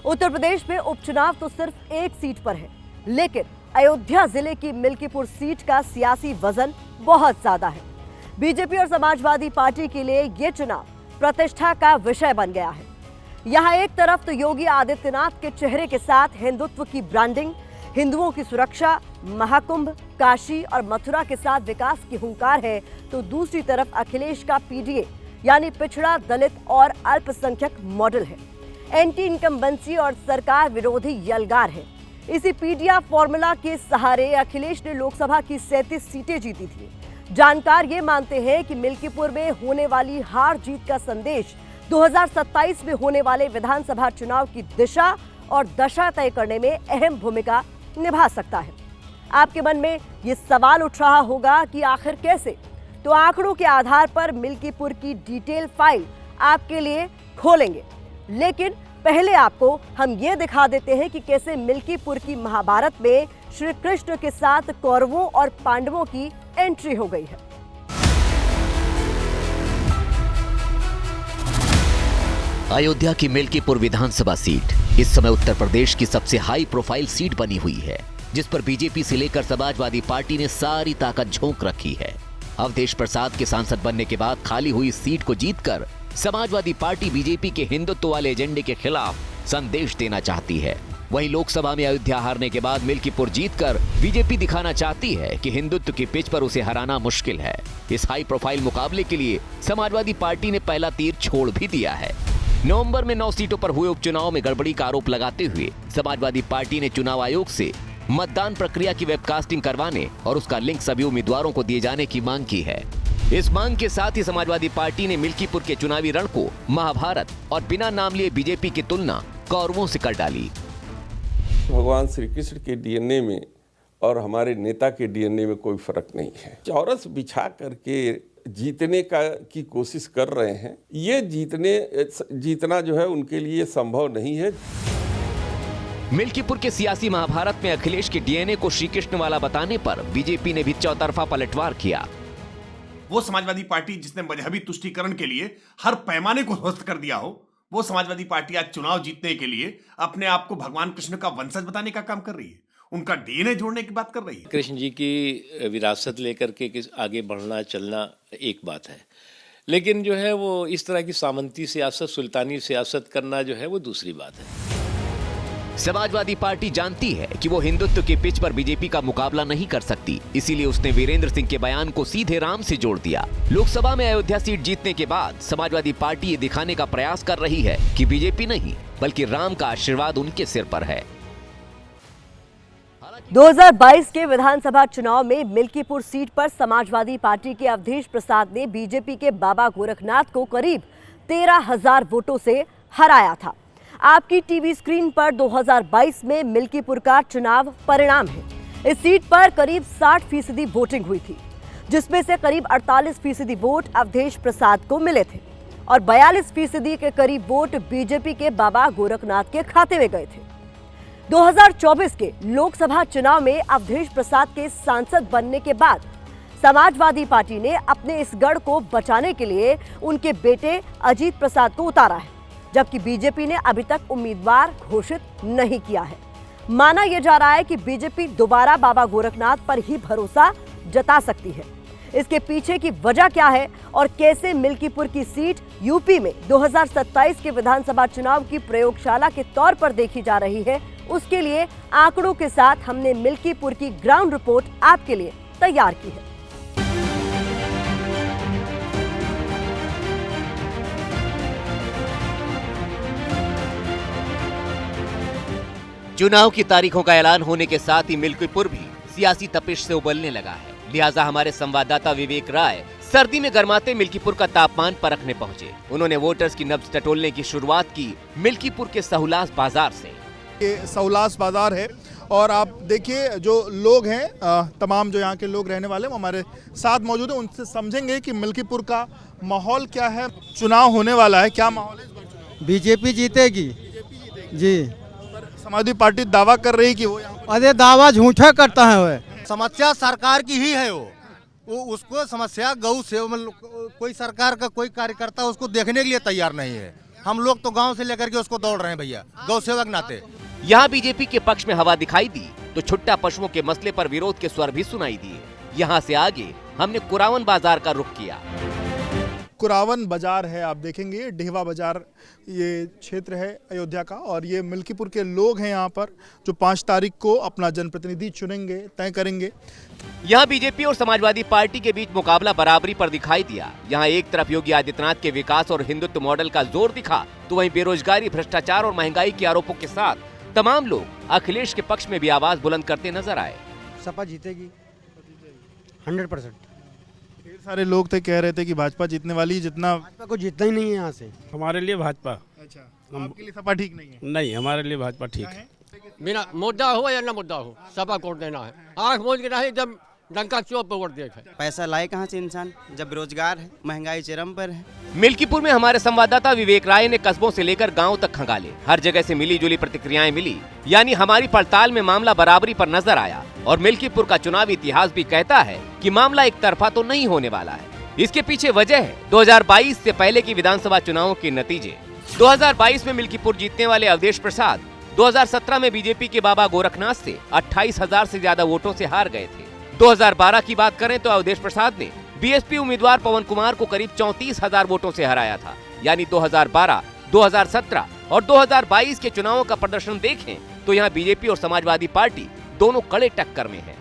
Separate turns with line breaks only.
उत्तर प्रदेश में उपचुनाव तो सिर्फ एक सीट पर है, लेकिन अयोध्या जिले की मिल्कीपुर सीट का सियासी वजन बहुत ज्यादा है। बीजेपी और समाजवादी पार्टी के लिए यह चुनाव प्रतिष्ठा का विषय बन गया है। यहाँ एक तरफ तो योगी आदित्यनाथ के चेहरे के साथ हिंदुत्व की ब्रांडिंग, हिंदुओं की सुरक्षा, महाकुंभ, काशी और मथुरा के साथ विकास की हुंकार है, तो दूसरी तरफ अखिलेश का पीडीए यानी पिछड़ा, दलित और अल्पसंख्यक मॉडल है। एंटी इनकम्बेंसी और सरकार विरोधी यलगार है। इसी पीडिया फॉर्मूला के सहारे अखिलेश ने लोकसभा की 37 सीटें जीती थी। जानकार ये मानते हैं कि मिल्कीपुर में होने वाली हार जीत का संदेश 2027 में होने वाले विधानसभा चुनाव की दिशा और दशा तय करने में अहम भूमिका निभा सकता है। आपके मन में ये सवाल उठ रहा होगा कि आखिर कैसे? तो आंकड़ों के आधार पर मिल्कीपुर की डिटेल फाइल आपके लिए खोलेंगे, लेकिन पहले आपको हम ये दिखा देते हैं कि कैसे मिल्कीपुर की महाभारत में श्री कृष्ण के साथ कौरवों और पांडवों की एंट्री हो गई है।
अयोध्या की मिल्कीपुर विधानसभा सीट इस समय उत्तर प्रदेश की सबसे हाई प्रोफाइल सीट बनी हुई है, जिस पर बीजेपी से लेकर समाजवादी पार्टी ने सारी ताकत झोंक रखी है। अवधेश प्रसाद के सांसद बनने के बाद खाली हुई सीट को जीतकर समाजवादी पार्टी बीजेपी के हिंदुत्व वाले एजेंडे के खिलाफ संदेश देना चाहती है। वहीं लोकसभा में अयोध्या हारने के बाद मिल्कीपुर जीतकर बीजेपी दिखाना चाहती है कि हिंदुत्व की पिच पर उसे हराना मुश्किल है। इस हाई प्रोफाइल मुकाबले के लिए समाजवादी पार्टी ने पहला तीर छोड़ भी दिया है। नवंबर में 9 सीटों पर हुए उपचुनाव में गड़बड़ी का आरोप लगाते हुए समाजवादी पार्टी ने चुनाव आयोग से मतदान प्रक्रिया की वेबकास्टिंग करवाने और उसका लिंक सभी उम्मीदवारों को दिए जाने की मांग की है। इस मांग के साथ ही समाजवादी पार्टी ने मिल्कीपुर के चुनावी रण को महाभारत और बिना नाम लिए बीजेपी की तुलना कौरवों से कर डाली।
भगवान श्री कृष्ण के डीएनए में और हमारे नेता के डीएनए में कोई फर्क नहीं है। चौरस बिछा करके जीतने की कोशिश कर रहे हैं। ये जीतना जो है उनके लिए संभव नहीं है।
मिल्कीपुर के सियासी महाभारत में अखिलेश के डीएनए को श्री कृष्ण वाला बताने पर बीजेपी ने भी चौतरफा पलटवार किया।
वो समाजवादी पार्टी जिसने मजहबी तुष्टीकरण के लिए हर पैमाने को ध्वस्त कर दिया हो, वो समाजवादी पार्टी आज चुनाव जीतने के लिए अपने आप को भगवान कृष्ण का वंशज बताने का काम कर रही है, उनका डीएनए जोड़ने की बात कर रही है।
कृष्ण जी की विरासत लेकर के आगे बढ़ना चलना एक बात है, लेकिन जो है वो इस तरह की सामंती सियासत, सुल्तानी सियासत करना जो है वो दूसरी बात है।
समाजवादी पार्टी जानती है कि वो हिंदुत्व के पिच पर बीजेपी का मुकाबला नहीं कर सकती, इसीलिए उसने वीरेंद्र सिंह के बयान को सीधे राम से जोड़ दिया। लोकसभा में अयोध्या सीट जीतने के बाद समाजवादी पार्टी ये दिखाने का प्रयास कर रही है कि बीजेपी नहीं बल्कि राम का आशीर्वाद उनके सिर पर है।
2022 के विधानसभा चुनाव में मिल्कीपुर सीट पर समाजवादी पार्टी के अवधेश प्रसाद ने बीजेपी के बाबा गोरखनाथ को करीब 13,000 वोटों से हराया था। आपकी टीवी स्क्रीन पर 2022 में मिल्कीपुर का चुनाव परिणाम है। इस सीट पर करीब 60% वोटिंग हुई थी, जिसमें से करीब 48% वोट अवधेश प्रसाद को मिले थे और 42% के करीब वोट बीजेपी के बाबा गोरखनाथ के खाते में गए थे। 2024 के लोकसभा चुनाव में अवधेश प्रसाद के सांसद बनने के बाद समाजवादी पार्टी ने अपने इस गढ़ को बचाने के लिए उनके बेटे अजीत प्रसाद को उतारा है, जबकि बीजेपी ने अभी तक उम्मीदवार घोषित नहीं किया है। माना यह जा रहा है कि बीजेपी दोबारा बाबा गोरखनाथ पर ही भरोसा जता सकती है। इसके पीछे की वजह क्या है और कैसे मिल्कीपुर की सीट यूपी में 2027 के विधानसभा चुनाव की प्रयोगशाला के तौर पर देखी जा रही है, उसके लिए आंकड़ों के साथ हमने मिल्कीपुर की ग्राउंड रिपोर्ट आपके लिए तैयार की है।
चुनाव की तारीखों का ऐलान होने के साथ ही मिल्कीपुर भी सियासी तपिश से उबलने लगा है। लिहाजा हमारे संवाददाता विवेक राय सर्दी में गर्माते मिल्कीपुर का तापमान परखने पहुंचे। उन्होंने वोटर्स की नब्ज टटोलने की शुरुआत की मिल्कीपुर के सहुलास बाजार से।
ये सहुलास बाजार है और आप देखिए जो लोग हैं, तमाम जो यहाँ के लोग रहने वाले वो हमारे साथ मौजूद हैं। उनसे समझेंगे कि मिल्कीपुर का माहौल क्या है। चुनाव होने वाला है, क्या माहौल है इस बार चुनाव?
बीजेपी जीतेगी जी।
समाजवादी पार्टी दावा कर रही कि वो यहाँ
अरे दावा झूठा करता है। वो
समस्या सरकार की ही है। वो उसको समस्या गौ से कोई सरकार का कोई कार्यकर्ता उसको देखने के लिए तैयार नहीं है। हम लोग तो गांव से लेकर के उसको दौड़ रहे हैं भैया, गौ सेवक नाते।
यहाँ बीजेपी के पक्ष में हवा दिखाई दी तो छुट्टा पशुओं के मसले पर विरोध के स्वर भी सुनाई दिए। यहाँ से आगे हमने कुरावन बाजार का रुख किया।
कुरावन बाजार है, आप देखेंगे ढेवा बाजार ये क्षेत्र है अयोध्या का, और ये मिल्कीपुर के लोग हैं यहाँ पर जो 5 तारीख को अपना जनप्रतिनिधि चुनेंगे, तय करेंगे।
यहाँ बीजेपी और समाजवादी पार्टी के बीच मुकाबला बराबरी पर दिखाई दिया। यहाँ एक तरफ योगी आदित्यनाथ के विकास और हिंदुत्व मॉडल का जोर दिखा तो वहीं बेरोजगारी, भ्रष्टाचार और महंगाई के आरोपों के साथ तमाम लोग अखिलेश के पक्ष में भी आवाज बुलंद करते नजर आए।
सपा जीतेगी 100%।
ढेर सारे लोग थे कह रहे थे कि भाजपा जीतने वाली, जितना
भाजपा को जीतना ही नहीं है यहाँ से।
हमारे लिए भाजपा।
अच्छा, आपके लिए सपा ठीक नहीं है?
नहीं, हमारे लिए भाजपा ठीक है।
बिना मुद्दा हो या ना मुद्दा हो, सपा वोट देना है। आँख मूंद के नहीं, एकदम डंका चौक पे वोट देखे।
पैसा लाए कहाँ से इंसान जब बेरोजगार है, महंगाई चरम पर है।
मिल्कीपुर में हमारे संवाददाता विवेक राय ने कस्बों से लेकर गांव तक खंगाले। हर जगह से मिली जुली प्रतिक्रियाएं मिली, यानी हमारी पड़ताल में मामला बराबरी पर नजर आया। और मिल्कीपुर का चुनावी इतिहास भी कहता है कि मामला एक तरफा तो नहीं होने वाला है। इसके पीछे वजह है 2022 से पहले की विधानसभा चुनावों के नतीजे। 2022 में मिल्कीपुर जीतने वाले अवधेश प्रसाद 2017 में बीजेपी के बाबा गोरखनाथ से 28,000 से ज्यादा वोटों से हार गए थे। 2012 की बात करें तो अवधेश प्रसाद ने बीएसपी उम्मीदवार पवन कुमार को करीब 34,000 वोटों से हराया था। यानी 2012, 2017 और 2022 के चुनावों का प्रदर्शन देखें तो यहाँ बीजेपी और समाजवादी पार्टी दोनों कड़े टक्कर में है।